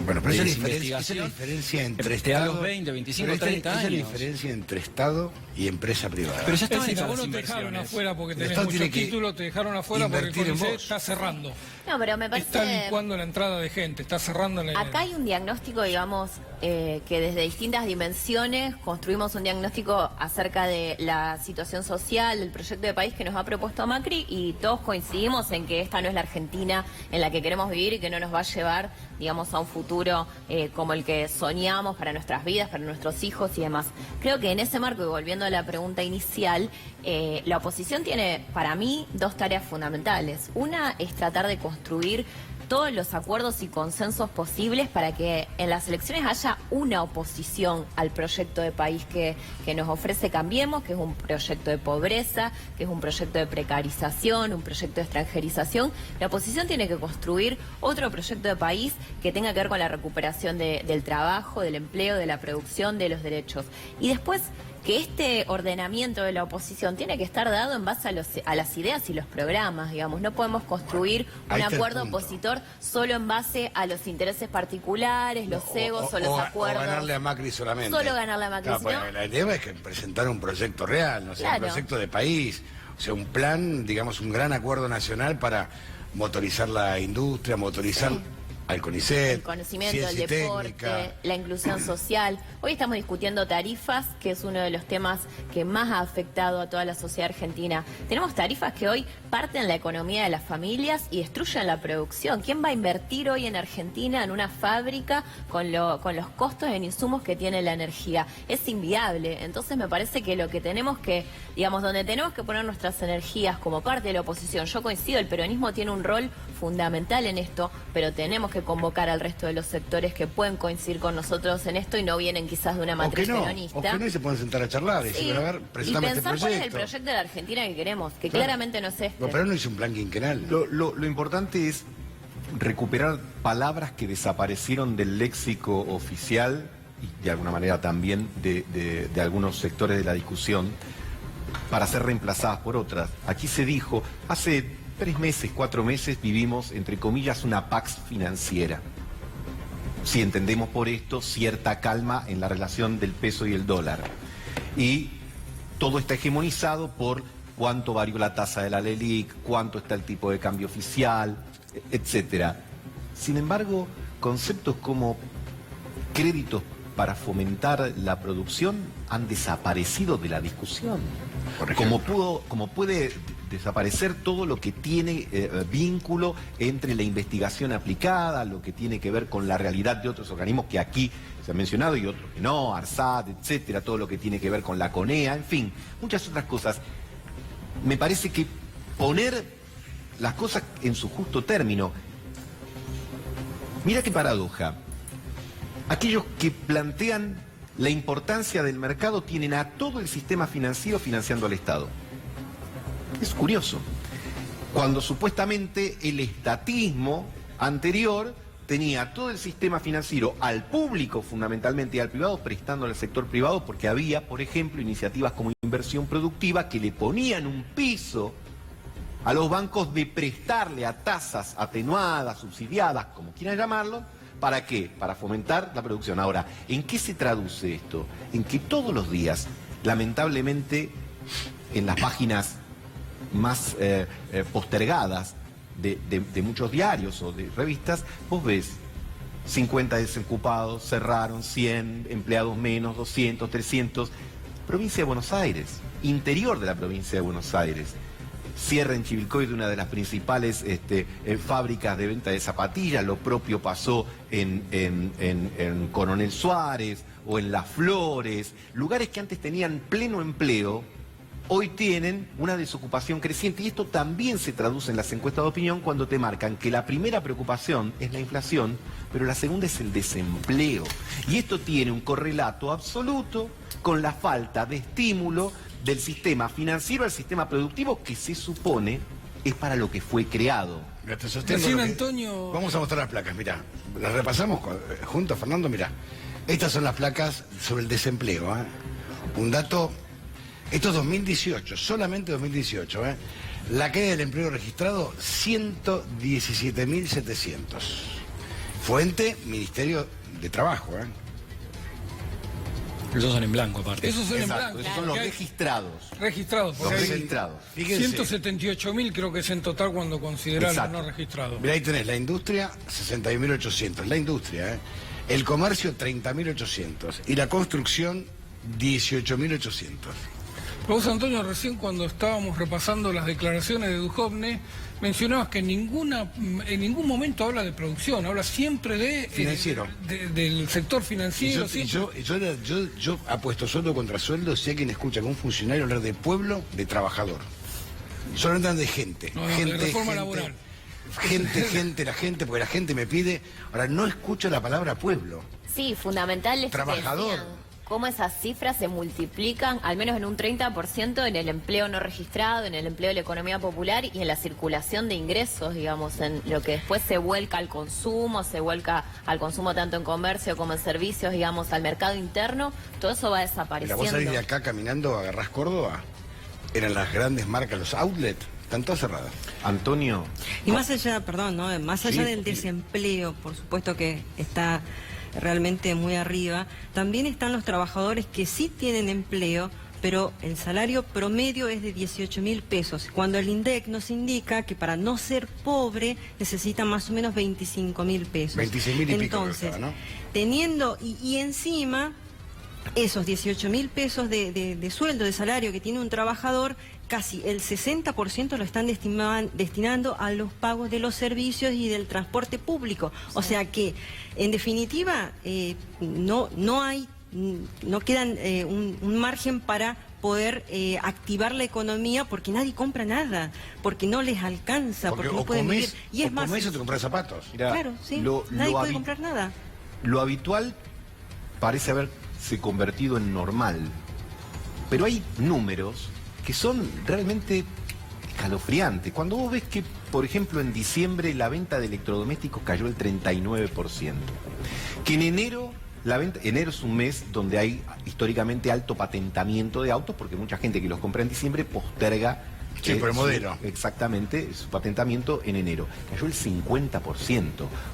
[SPEAKER 1] bueno, pero esa es la diferencia entre Estado...
[SPEAKER 9] a los 20, 25, 30 años.
[SPEAKER 1] Esa es la diferencia entre Estado y empresa privada.
[SPEAKER 2] Pero ya estaban hechas las inversiones. Te dejaron afuera porque tenés muchos títulos, te dejaron afuera porque el CONICET está cerrando.
[SPEAKER 10] No, pero me parece...
[SPEAKER 2] Está licuando la entrada de gente, está cerrando la...
[SPEAKER 10] Acá hay un diagnóstico, digamos, que desde distintas dimensiones construimos un diagnóstico acerca de la situación social, del proyecto de país que nos ha propuesto Macri, y todos coincidimos en que esta no es la Argentina en la que queremos vivir y que no nos va a llevar, digamos, a un futuro como el que soñamos para nuestras vidas, para nuestros hijos y demás. Creo que en ese marco, y volviendo a la pregunta inicial, la oposición tiene, para mí, dos tareas fundamentales. Una es tratar de construir todos los acuerdos y consensos posibles para que en las elecciones haya una oposición al proyecto de país que nos ofrece Cambiemos, que es un proyecto de pobreza, que es un proyecto de precarización, un proyecto de extranjerización. La oposición tiene que construir otro proyecto de país que tenga que ver con la recuperación del trabajo, del empleo, de la producción, de los derechos. Y después, que este ordenamiento de la oposición tiene que estar dado en base a las ideas y los programas, digamos. No podemos construir un acuerdo opositor solo en base a los intereses particulares, los egos o los acuerdos.
[SPEAKER 1] O ganarle a Macri solamente.
[SPEAKER 10] Solo ganarle a Macri.
[SPEAKER 1] No, bueno, la idea es que presentar un proyecto real, no sé, claro, un proyecto de país, o sea, un plan, digamos, un gran acuerdo nacional para motorizar la industria, motorizar... Sí. al CONICET,
[SPEAKER 10] el conocimiento del
[SPEAKER 1] ciencia y
[SPEAKER 10] deporte,
[SPEAKER 1] técnica,
[SPEAKER 10] la inclusión social. Hoy estamos discutiendo tarifas, que es uno de los temas que más ha afectado a toda la sociedad argentina. Tenemos tarifas que hoy parten la economía de las familias y destruyen la producción. ¿Quién va a invertir hoy en Argentina en una fábrica con los costos en insumos que tiene la energía? Es inviable. Entonces me parece que lo que tenemos que, digamos, donde tenemos que poner nuestras energías como parte de la oposición, yo coincido, el peronismo tiene un rol fundamental en esto, pero tenemos que convocar al resto de los sectores que pueden coincidir con nosotros en esto y no vienen quizás de una matriz peronista.
[SPEAKER 1] O que no, y se pueden sentar a charlar y decir, a ver, presentame este
[SPEAKER 10] pensar
[SPEAKER 1] proyecto.
[SPEAKER 10] cuál es el proyecto de la Argentina que queremos, que claramente no es este.
[SPEAKER 1] No, pero no hizo un plan quinquenal.
[SPEAKER 7] Lo importante es recuperar palabras que desaparecieron del léxico oficial y de alguna manera también de algunos sectores de la discusión para ser reemplazadas por otras. Aquí se dijo, hace 3 meses, 4 meses vivimos, entre comillas, una pax financiera. Si entendemos por esto cierta calma en la relación del peso y el dólar. Y todo está hegemonizado por cuánto varió la tasa de la LELIQ, cuánto está el tipo de cambio oficial, etcétera. Sin embargo, conceptos como créditos para fomentar la producción han desaparecido de la discusión. Como puede desaparecer todo lo que tiene vínculo entre la investigación aplicada, lo que tiene que ver con la realidad de otros organismos que aquí se han mencionado y otros que no, ARSAT, etcétera, todo lo que tiene que ver con la CONEA, en fin, muchas otras cosas. Me parece que poner las cosas en su justo término. Mira qué paradoja. Aquellos que plantean la importancia del mercado tienen a todo el sistema financiero financiando al Estado. Es curioso. Cuando supuestamente el estatismo anterior tenía todo el sistema financiero al público fundamentalmente y al privado, prestándole al sector privado, porque había, por ejemplo, iniciativas como inversión productiva que le ponían un piso a los bancos de prestarle a tasas atenuadas, subsidiadas, como quieran llamarlo. ¿Para qué? Para fomentar la producción. Ahora, ¿en qué se traduce esto? En que todos los días, lamentablemente, en las páginas más postergadas de muchos diarios o de revistas, vos ves 50 desocupados, cerraron, 100 empleados menos, 200, 300. Provincia de Buenos Aires, interior de la provincia de Buenos Aires. Cierra en Chivilcoy de una de las principales fábricas de venta de zapatillas. Lo propio pasó en Coronel Suárez o en Las Flores. Lugares que antes tenían pleno empleo, hoy tienen una desocupación creciente. Y esto también se traduce en las encuestas de opinión cuando te marcan que la primera preocupación es la inflación, pero la segunda es el desempleo. Y esto tiene un correlato absoluto con la falta de estímulo del sistema financiero al sistema productivo, que se supone es para lo que fue creado.
[SPEAKER 2] Antonio...
[SPEAKER 1] Vamos a mostrar las placas, mirá. Las repasamos juntos, Fernando, mirá. Estas son las placas sobre el desempleo. Un dato, esto es 2018, solamente 2018. La caída del empleo registrado, 117.700. Fuente, Ministerio de Trabajo.
[SPEAKER 9] Esos son en blanco, aparte.
[SPEAKER 2] Esos son
[SPEAKER 7] Exacto,
[SPEAKER 2] en blanco.
[SPEAKER 7] esos son los registrados.
[SPEAKER 2] Registrados.
[SPEAKER 7] Los registrados.
[SPEAKER 2] 178.000 creo que es en total cuando consideran los no registrados.
[SPEAKER 1] Mirá, ahí tenés la industria, 61.800. La industria, El comercio, 30.800. Y la construcción, 18.800.
[SPEAKER 2] Vos, Antonio, recién cuando estábamos repasando las declaraciones de Duhovne, mencionabas que en ningún momento habla de producción, habla siempre de
[SPEAKER 1] financiero,
[SPEAKER 2] del sector financiero.
[SPEAKER 1] Yo apuesto sueldo contra sueldo si hay quien escucha con un funcionario hablar de pueblo, de trabajador. Solo hablan de gente.
[SPEAKER 2] De reforma laboral.
[SPEAKER 1] La gente, porque la gente me pide. Ahora, no escucho la palabra pueblo.
[SPEAKER 10] Sí, fundamental es
[SPEAKER 1] trabajador.
[SPEAKER 10] Cómo esas cifras se multiplican, al menos en un 30% en el empleo no registrado, en el empleo de la economía popular y en la circulación de ingresos, digamos, en lo que después se vuelca al consumo, tanto en comercio como en servicios, digamos, al mercado interno, todo eso va desapareciendo.
[SPEAKER 1] Vos salís de acá caminando, agarrás Córdoba, eran las grandes marcas, los outlets, están todas cerradas.
[SPEAKER 7] Antonio.
[SPEAKER 8] Y más allá, perdón, ¿no? Más allá del desempleo, por supuesto que está realmente muy arriba, también están los trabajadores que sí tienen empleo, pero el salario promedio es de 18.000 pesos, cuando el INDEC nos indica que para no ser pobre necesita más o menos 25.000 pesos.
[SPEAKER 1] 26.000 y pico.
[SPEAKER 8] Entonces,
[SPEAKER 1] ¿no?
[SPEAKER 8] teniendo, y encima, esos 18.000 pesos de sueldo, de salario que tiene un trabajador, casi el 60% lo están destinando a los pagos de los servicios y del transporte público. O sea que, en definitiva, no quedan un margen para poder activar la economía, porque nadie compra nada, porque no les alcanza, porque no pueden vivir. Y es más,
[SPEAKER 1] comés o te compras zapatos.
[SPEAKER 7] Mirá,
[SPEAKER 8] claro, sí, nadie puede comprar nada.
[SPEAKER 7] Lo habitual parece haberse convertido en normal, pero hay números que son realmente escalofriantes. Cuando vos ves que, por ejemplo, en diciembre la venta de electrodomésticos cayó el 39%, que en enero enero es un mes donde hay históricamente alto patentamiento de autos, porque mucha gente que los compra en diciembre posterga
[SPEAKER 1] por el modelo.
[SPEAKER 7] Exactamente, su patentamiento en enero. Cayó el 50%.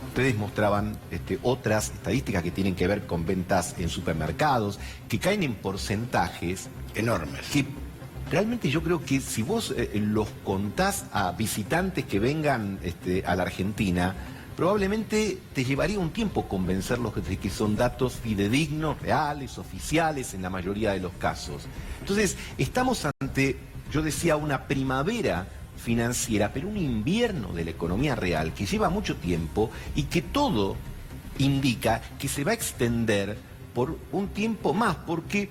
[SPEAKER 7] Ustedes mostraban otras estadísticas que tienen que ver con ventas en supermercados, que caen en porcentajes
[SPEAKER 1] enormes.
[SPEAKER 7] Que realmente yo creo que si vos los contás a visitantes que vengan a la Argentina, probablemente te llevaría un tiempo convencerlos de que son datos fidedignos, reales, oficiales, en la mayoría de los casos. Entonces, estamos ante, yo decía, una primavera financiera, pero un invierno de la economía real que lleva mucho tiempo y que todo indica que se va a extender por un tiempo más, porque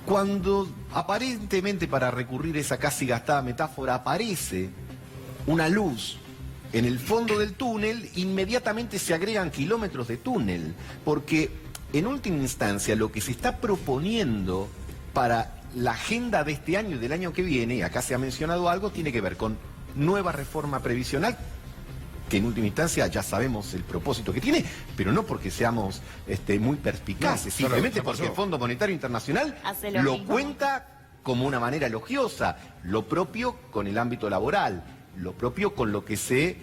[SPEAKER 7] cuando aparentemente, para recurrir a esa casi gastada metáfora, aparece una luz en el fondo del túnel, inmediatamente se agregan kilómetros de túnel, porque en última instancia lo que se está proponiendo para la agenda de este año y del año que viene, y acá se ha mencionado algo, tiene que ver con nueva reforma previsional, que en última instancia ya sabemos el propósito que tiene, pero no porque seamos muy perspicaces, simplemente porque el Fondo Monetario Internacional lo cuenta como una manera elogiosa, lo propio con el ámbito laboral, lo propio con lo que se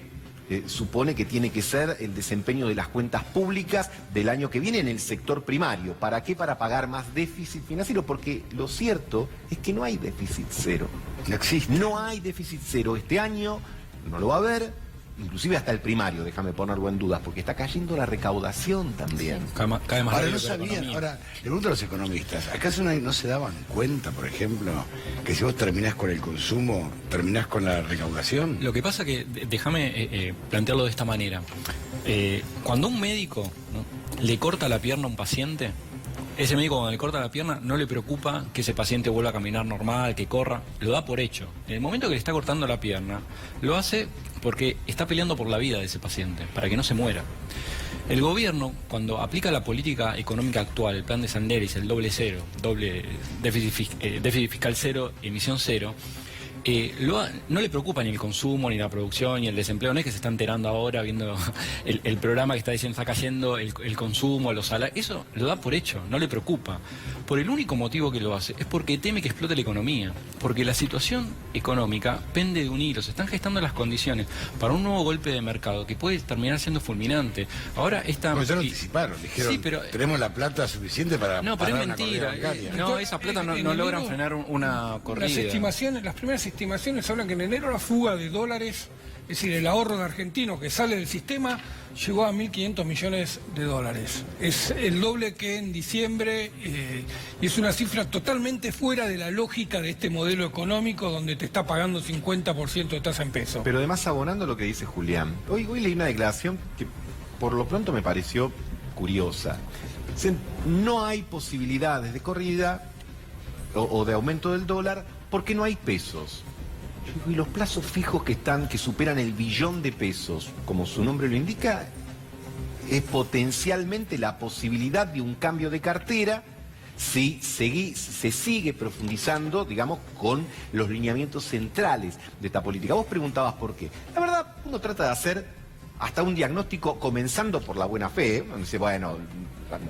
[SPEAKER 7] supone que tiene que ser el desempeño de las cuentas públicas del año que viene en el sector primario. ¿Para qué? Para pagar más déficit financiero, porque lo cierto es que no hay déficit cero.
[SPEAKER 1] No existe.
[SPEAKER 7] No hay déficit cero. Este año no lo va a haber. Inclusive hasta el primario, déjame ponerlo en dudas, porque está cayendo la recaudación también.
[SPEAKER 2] Sí. Cae más
[SPEAKER 1] ahora no sabían, ahora le pregunto a los economistas, ¿acaso no se daban cuenta, por ejemplo, que si vos terminás con el consumo, terminás con la recaudación?
[SPEAKER 9] Lo que pasa que, déjame plantearlo de esta manera, cuando un médico, ¿no?, le corta la pierna a un paciente, ese médico cuando le corta la pierna no le preocupa que ese paciente vuelva a caminar normal, que corra, lo da por hecho. En el momento que le está cortando la pierna, lo hace porque está peleando por la vida de ese paciente, para que no se muera. El gobierno, cuando aplica la política económica actual, el plan de Sanderis, el doble cero, déficit fiscal cero, emisión cero, no le preocupa ni el consumo, ni la producción, ni el desempleo. No es que se está enterando ahora viendo el programa que está diciendo está cayendo el consumo, los salarios. Eso lo da por hecho, no le preocupa. Por el único motivo que lo hace es porque teme que explote la economía. Porque la situación económica pende de un hilo. Se están gestando las condiciones para un nuevo golpe de mercado que puede terminar siendo fulminante. Ahora esta...
[SPEAKER 1] Pues ya lo anticiparon, dijeron, sí, pero tenemos la plata suficiente para...
[SPEAKER 9] No, pero es mentira. No, esa plata no logran frenar una corrida.
[SPEAKER 2] Las primeras estimaciones hablan que en enero la fuga de dólares, es decir, el ahorro de argentinos que sale del sistema, llegó a 1.500 millones de dólares. Es el doble que en diciembre y es una cifra totalmente fuera de la lógica de este modelo económico donde te está pagando 50% de tasa en peso.
[SPEAKER 7] Pero además, abonando lo que dice Julián, hoy leí una declaración que por lo pronto me pareció curiosa. Dicen, no hay posibilidades de corrida o de aumento del dólar porque no hay pesos. Y los plazos fijos que superan el billón de pesos, como su nombre lo indica, es potencialmente la posibilidad de un cambio de cartera si se sigue profundizando, digamos, con los lineamientos centrales de esta política. Vos preguntabas por qué. La verdad, uno trata de hacer hasta un diagnóstico comenzando por la buena fe. Uno dice, bueno,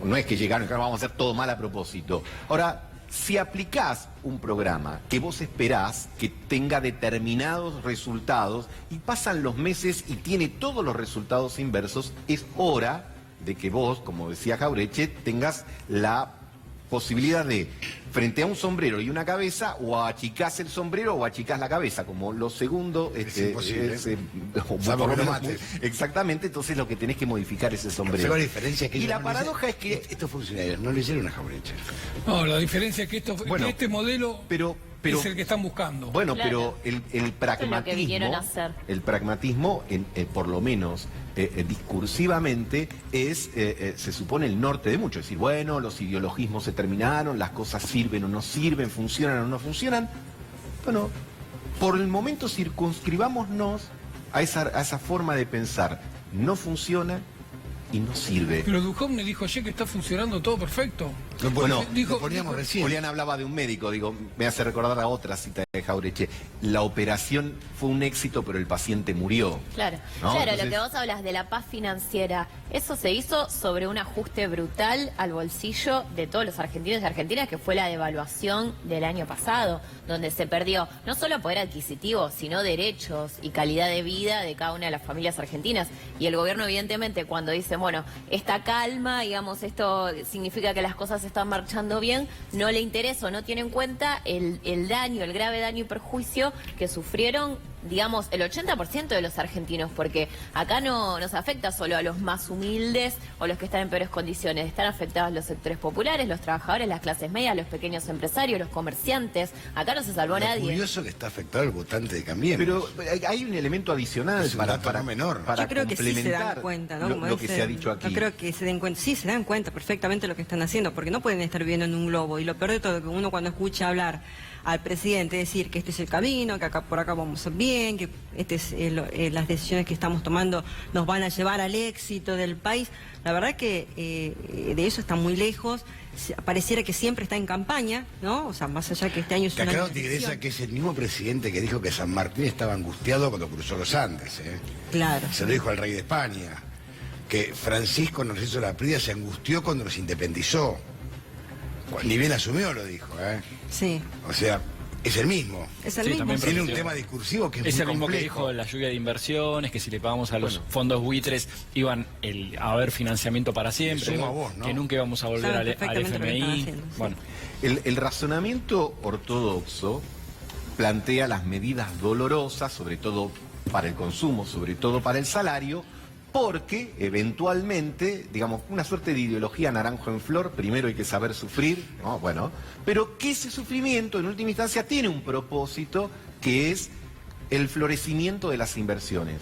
[SPEAKER 7] no es que llegaron y vamos a hacer todo mal a propósito. Ahora, si aplicás un programa que vos esperás que tenga determinados resultados y pasan los meses y tiene todos los resultados inversos, es hora de que vos, como decía Jauretche, tengas la posibilidad de, frente a un sombrero y una cabeza, o achicás el sombrero o achicás la cabeza, como lo segundo
[SPEAKER 1] es imposible.
[SPEAKER 7] Salvo que lo mates. Exactamente, entonces lo que tenés que modificar es ese sombrero.
[SPEAKER 1] La diferencia es que
[SPEAKER 7] y la paradoja es que
[SPEAKER 1] estos funcionarios no le hicieron a Jauretche.
[SPEAKER 2] No, la diferencia es que este modelo es el que están buscando.
[SPEAKER 7] Bueno,
[SPEAKER 10] Claro.
[SPEAKER 7] pero el pragmatismo, el pragmatismo, por lo menos discursivamente, se supone el norte de mucho. Es decir, bueno, los ideologismos se terminaron, las cosas sirven o no sirven, funcionan o no funcionan. Bueno, por el momento circunscribámonos a esa forma de pensar. No funciona y no sirve.
[SPEAKER 2] Pero Duhovne dijo ayer que está funcionando todo perfecto.
[SPEAKER 7] Bueno,
[SPEAKER 1] lo poníamos recién.
[SPEAKER 7] Julián hablaba de un médico, me hace recordar a otra cita de Jauretche. La operación fue un éxito, pero el paciente murió.
[SPEAKER 10] Claro,
[SPEAKER 7] ¿no?
[SPEAKER 10] claro,
[SPEAKER 7] Entonces,
[SPEAKER 10] lo que vos hablas de la paz financiera, eso se hizo sobre un ajuste brutal al bolsillo de todos los argentinos y argentinas, que fue la devaluación del año pasado, donde se perdió no solo poder adquisitivo, sino derechos y calidad de vida de cada una de las familias argentinas. Y el gobierno, evidentemente, cuando dice, bueno, esta calma, digamos, esto significa que las cosas están marchando bien, no le interesa o no tiene en cuenta el daño, el grave daño y perjuicio que sufrieron, digamos, el 80% de los argentinos, porque acá no nos afecta solo a los más humildes o los que están en peores condiciones, están afectados los sectores populares, los trabajadores, las clases medias, los pequeños empresarios, los comerciantes. Acá no se salvó nadie.
[SPEAKER 1] Es curioso que está afectado el votante de Cambiemos.
[SPEAKER 7] Pero hay un elemento adicional para
[SPEAKER 8] Yo creo que sí se dan cuenta, ¿no?
[SPEAKER 7] lo que se ha dicho aquí.
[SPEAKER 8] Yo creo que se den cuenta, sí se dan cuenta perfectamente lo que están haciendo, porque no pueden estar viviendo en un globo. Y lo peor de todo, que uno cuando escucha hablar al presidente decir que este es el camino, que acá por acá vamos bien, que las decisiones que estamos tomando nos van a llevar al éxito del país, la verdad que de eso está muy lejos. Pareciera que siempre está en campaña, ¿no? O sea, más allá que este año es una
[SPEAKER 1] Cacao Tigresa, que es el mismo presidente que dijo que San Martín estaba angustiado cuando cruzó los Andes, ¿eh?
[SPEAKER 8] Claro.
[SPEAKER 1] Se lo dijo al rey de España. Que Francisco Narciso Laprida se angustió cuando los independizó. Ni bien asumió, lo dijo, ¿eh?
[SPEAKER 8] Sí.
[SPEAKER 1] O sea, es el mismo.
[SPEAKER 8] Es el mismo.
[SPEAKER 1] Tiene un tema discursivo que es
[SPEAKER 9] el
[SPEAKER 1] muy
[SPEAKER 9] mismo
[SPEAKER 1] complejo.
[SPEAKER 9] que dijo la lluvia de inversiones, que si le pagamos a los fondos buitres iban a haber financiamiento para siempre,
[SPEAKER 1] sumo a vos, ¿no?
[SPEAKER 9] que nunca íbamos a volver al FMI.
[SPEAKER 8] Haciendo, sí.
[SPEAKER 7] Bueno, el razonamiento ortodoxo plantea las medidas dolorosas, sobre todo para el consumo, sobre todo para el salario, porque eventualmente, digamos, una suerte de ideología naranjo en flor, primero hay que saber sufrir, ¿no? Bueno, pero que ese sufrimiento en última instancia tiene un propósito que es el florecimiento de las inversiones.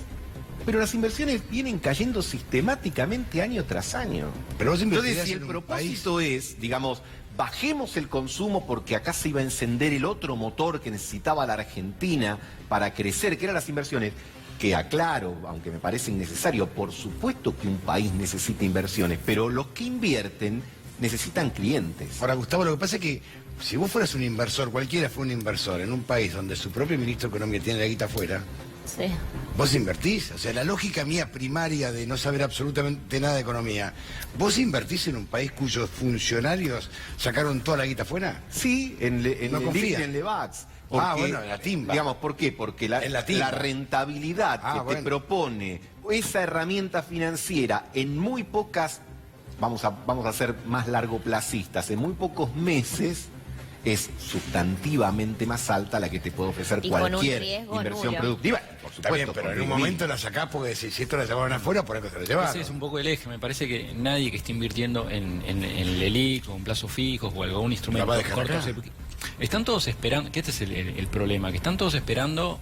[SPEAKER 7] Pero las inversiones vienen cayendo sistemáticamente año tras año.
[SPEAKER 1] Pero vos
[SPEAKER 7] entonces, si
[SPEAKER 1] en
[SPEAKER 7] el
[SPEAKER 1] un
[SPEAKER 7] propósito es, digamos, bajemos el consumo porque acá se iba a encender el otro motor que necesitaba la Argentina para crecer, que eran las inversiones, que aclaro, aunque me parece innecesario, por supuesto que un país necesita inversiones, pero los que invierten necesitan clientes.
[SPEAKER 1] Ahora, Gustavo, lo que pasa es que si vos fueras un inversor, cualquiera fue un inversor, en un país donde su propio ministro de Economía tiene la guita afuera,
[SPEAKER 10] Sí.
[SPEAKER 1] vos invertís. O sea, la lógica mía primaria de no saber absolutamente nada de economía, ¿vos invertís en un país cuyos funcionarios sacaron toda la guita afuera?
[SPEAKER 7] Sí, en
[SPEAKER 1] No confía.
[SPEAKER 7] en Levax.
[SPEAKER 1] Bueno, en la timba.
[SPEAKER 7] Digamos, ¿por qué? Porque
[SPEAKER 1] En la timba.
[SPEAKER 7] la rentabilidad que
[SPEAKER 1] bueno.
[SPEAKER 7] te propone esa herramienta financiera en muy pocas, vamos a ser más largoplacistas, en muy pocos meses, es sustantivamente más alta la que te puede ofrecer
[SPEAKER 10] Y con un
[SPEAKER 7] cualquier
[SPEAKER 10] riesgo
[SPEAKER 7] inversión
[SPEAKER 10] nulo.
[SPEAKER 7] productiva. Por
[SPEAKER 1] Está bien,
[SPEAKER 7] supuesto,
[SPEAKER 1] pero
[SPEAKER 7] con
[SPEAKER 1] en un
[SPEAKER 7] riesgo
[SPEAKER 1] momento la sacás porque si esto la llevaban afuera, por algo se lo llevaron.
[SPEAKER 9] Ese es un poco el eje. Me parece que nadie que esté invirtiendo en el ELIC o en plazos fijos o algún instrumento
[SPEAKER 1] La va a dejar
[SPEAKER 9] corto,
[SPEAKER 1] acá.
[SPEAKER 9] están todos esperando, que este es el problema, que están todos esperando,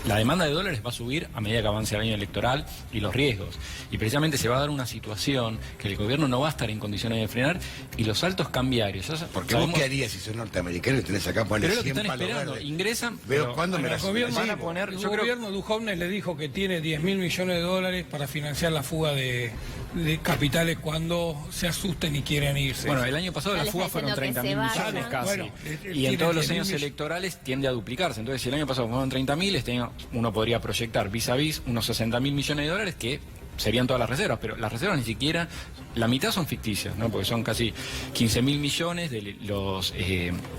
[SPEAKER 9] la demanda de dólares va a subir a medida que avance el año electoral y los riesgos. Y precisamente se va a dar una situación que el gobierno no va a estar en condiciones de frenar y los saltos cambiarios.
[SPEAKER 1] Porque vos qué harías si sos norteamericano y tenés acá poner
[SPEAKER 9] Pero es lo que
[SPEAKER 1] 100
[SPEAKER 9] están
[SPEAKER 1] palos
[SPEAKER 9] esperando,
[SPEAKER 1] verdes?
[SPEAKER 9] ingresan,
[SPEAKER 1] Veo
[SPEAKER 9] pero
[SPEAKER 1] cuándo me
[SPEAKER 2] El
[SPEAKER 1] las
[SPEAKER 2] gobierno,
[SPEAKER 9] van a poner,
[SPEAKER 2] el
[SPEAKER 9] yo creo-
[SPEAKER 2] gobierno Duhovne le dijo que tiene 10.000 millones de dólares para financiar la fuga de capitales cuando se asusten y quieren irse.
[SPEAKER 9] Bueno, el año pasado
[SPEAKER 10] Ya
[SPEAKER 9] las
[SPEAKER 10] les
[SPEAKER 9] fugas
[SPEAKER 10] está
[SPEAKER 9] fueron
[SPEAKER 10] diciendo que
[SPEAKER 9] 30.000
[SPEAKER 10] se
[SPEAKER 9] millones
[SPEAKER 10] vayan.
[SPEAKER 9] casi.
[SPEAKER 2] Bueno, él
[SPEAKER 9] Y en
[SPEAKER 2] tiene
[SPEAKER 9] todos los
[SPEAKER 2] 10.000
[SPEAKER 9] años
[SPEAKER 2] millones.
[SPEAKER 9] electorales tiende a duplicarse. Entonces, si el año pasado fueron 30.000, este año uno podría proyectar vis a vis unos 60.000 millones de dólares que serían todas las reservas, pero las reservas ni siquiera, la mitad son ficticias, ¿no? Porque son casi 15.000 millones de los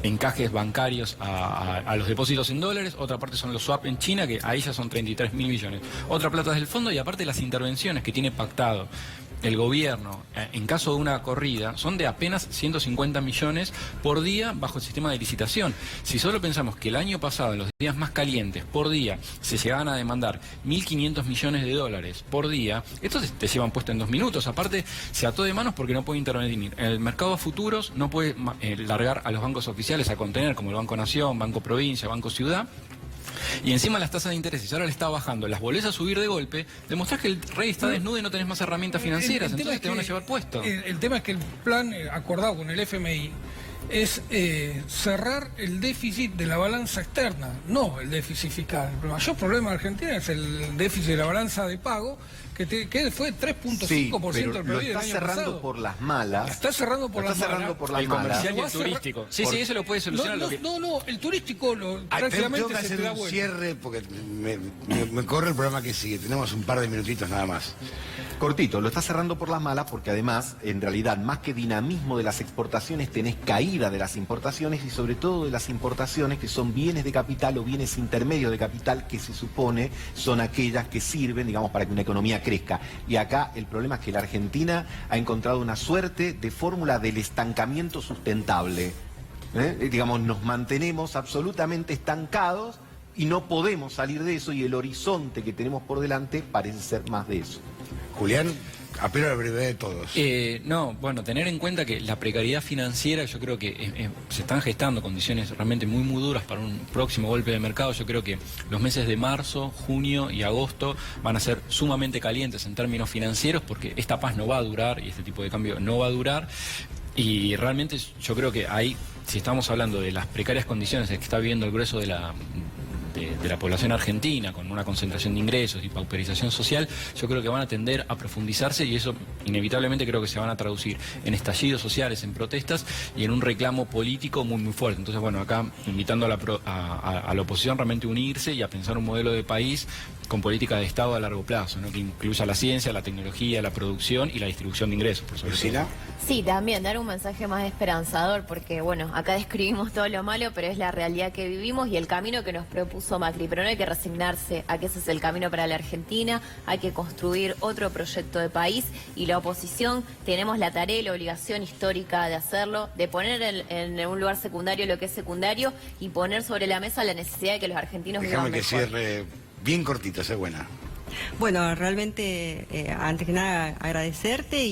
[SPEAKER 9] encajes bancarios a los depósitos en dólares, otra parte son los swap en China, que ahí ya son 33.000 millones. Otra plata es del fondo y aparte las intervenciones que tiene pactado el gobierno, en caso de una corrida, son de apenas 150 millones por día bajo el sistema de licitación. Si solo pensamos que el año pasado, en los días más calientes, por día, se llegaban a demandar 1.500 millones de dólares por día, esto te llevan puesto en 2 minutos. Aparte, se ató de manos porque no puede intervenir. En el mercado a futuros no puede largar a los bancos oficiales a contener, como el Banco Nación, Banco Provincia, Banco Ciudad. Y encima las tasas de interés, y si ahora le está bajando, las volvés a subir de golpe, demostrás que el rey está desnudo y no tenés más herramientas financieras, entonces te van a llevar puesto.
[SPEAKER 2] El tema es que el plan acordado con el FMI es cerrar el déficit de la balanza externa, no el déficit fiscal. El mayor problema de Argentina es el déficit de la balanza de pago, que fue 3.5%
[SPEAKER 7] sí,
[SPEAKER 2] del PIB del año
[SPEAKER 7] está cerrando
[SPEAKER 2] pasado.
[SPEAKER 7] por las malas.
[SPEAKER 2] Está cerrando por las malas.
[SPEAKER 9] El comercial y el turístico. Sí, eso lo puede solucionar.
[SPEAKER 2] No, el turístico prácticamente
[SPEAKER 1] tengo que
[SPEAKER 2] se te
[SPEAKER 1] hacer
[SPEAKER 2] da
[SPEAKER 1] un
[SPEAKER 2] vuelta.
[SPEAKER 1] cierre porque me corre el programa que sigue. Tenemos un par de minutitos nada más.
[SPEAKER 7] Cortito, lo está cerrando por las malas porque además, en realidad, más que dinamismo de las exportaciones, tenés caída de las importaciones y sobre todo de las importaciones que son bienes de capital o bienes intermedios de capital que se supone son aquellas que sirven, digamos, para que una economía crezca. Y acá el problema es que la Argentina ha encontrado una suerte de fórmula del estancamiento sustentable. Digamos, nos mantenemos absolutamente estancados y no podemos salir de eso y el horizonte que tenemos por delante parece ser más de eso.
[SPEAKER 1] Julián, apelo a la brevedad de todos.
[SPEAKER 9] No, bueno, tener en cuenta que la precariedad financiera, yo creo que se están gestando condiciones realmente muy, muy duras para un próximo golpe de mercado. Yo creo que los meses de marzo, junio y agosto van a ser sumamente calientes en términos financieros porque esta paz no va a durar y este tipo de cambio no va a durar. Y realmente yo creo que ahí, si estamos hablando de las precarias condiciones que está viviendo el grueso de la población argentina, con una concentración de ingresos y pauperización social, yo creo que van a tender a profundizarse y eso inevitablemente creo que se van a traducir en estallidos sociales, en protestas y en un reclamo político muy muy fuerte. Entonces, bueno, acá invitando a la oposición realmente a unirse y a pensar un modelo de país con política de Estado a largo plazo, ¿no? Que incluya la ciencia, la tecnología, la producción y la distribución de ingresos, por sobre todo.
[SPEAKER 10] Sí, también dar un mensaje más esperanzador, porque bueno, acá describimos todo lo malo, pero es la realidad que vivimos y el camino que nos propuso Macri. Pero no hay que resignarse a que ese es el camino para la Argentina, hay que construir otro proyecto de país y la oposición tenemos la tarea y la obligación histórica de hacerlo, de poner en un lugar secundario lo que es secundario y poner sobre la mesa la necesidad de que los argentinos vivan mejor.
[SPEAKER 1] Déjame que cierre bien cortito, sé buena.
[SPEAKER 8] Bueno, realmente, antes que nada, agradecerte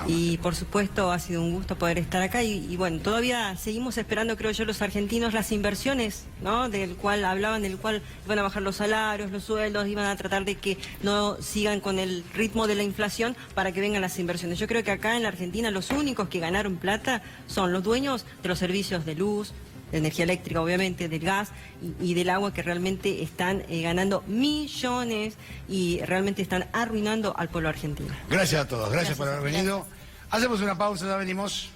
[SPEAKER 8] y por supuesto ha sido un gusto poder estar acá y bueno, todavía seguimos esperando, creo yo, los argentinos, las inversiones, ¿no? Del cual hablaban, del cual iban a bajar los salarios, los sueldos, iban a tratar de que no sigan con el ritmo de la inflación para que vengan las inversiones. Yo creo que acá en la Argentina los únicos que ganaron plata son los dueños de los servicios de luz, de energía eléctrica, obviamente, del gas y del agua, que realmente están ganando millones y realmente están arruinando al pueblo argentino.
[SPEAKER 1] Gracias a todos, gracias por haber venido. Hacemos una pausa, ya venimos.